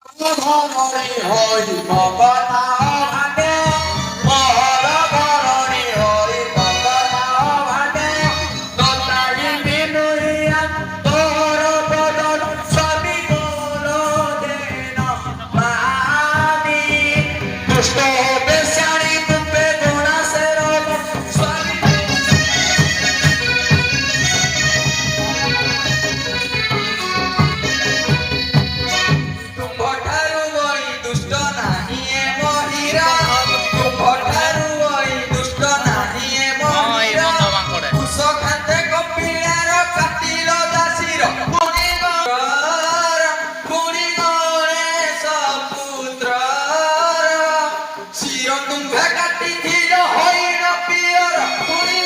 ঘরণী হই ভগনা ভাগে মহর ঘরণী হই ভগনা ভাগে দতাই বিনুইয়া তোর বদন স্বামী বল দেন মানি দুষ্ট হবে শাড়ি তুপে গোড়া সের স্বামী ତୁମ୍ଭଠାରୁ ବଳି ଦୁଷ୍ଟ ନାହିଁ ଏ ମହିରା ତୁମ୍ଭଠାରୁ ବଳି ଦୁଷ୍ଟ ନାହିଁ ଏ ମହିରା କୁଶ ଖାତେ କପିଳାର କାଟିଲ ଦାସୀର ପୁଣି ଗଣେଶ ପୁତ୍ରର ଶିର ତୁମ୍ଭେ କାଟିଥିଲ ହଇଣ ପିଅର ପୁଣି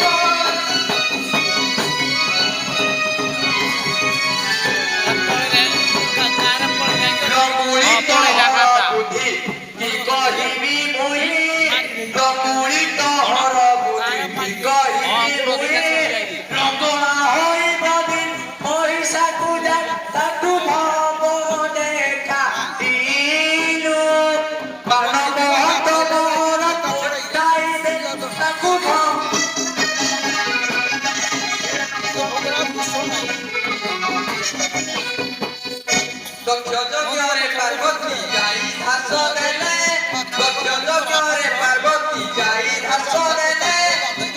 বুদ্ধি কি কহিবি মুই রমুড়ি তোহর বুদ্ধি কি কহিবি মুই রঙ্গনা হইব দিন পয়সাকু যা তাকু ভবনে কাটিলু বানব হাত মোর কোটাই দে তাকু দক্ষ যজ্ঞরে পার্বতী যাই ঘাস দেলে দক্ষ যজ্ঞরে পার্বতী যাই ঘাস দেলে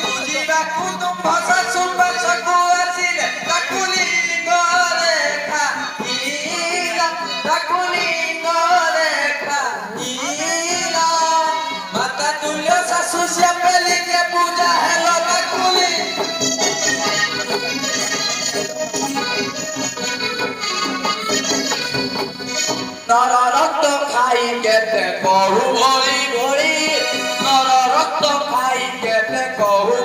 বুঝিବାକୁ ତୁମ୍ଭ ଶାଶୁ ପାଶକୁ ଆସିଲେ ତାକୁ ଲିଙ୍ଗରେ ଖାଇଲା ତାକୁ ଲିଙ୍ଗରେ ଖାଇଲା ମାତା ତୁଲ୍ୟ ଶାଶୁ ସେ ପେଲିକେ ପୂଜା ହେଲ ତାକୁ নর রক্ত খাই কেতে কহু বলি বলি নর রক্ত খাই কেতে কহু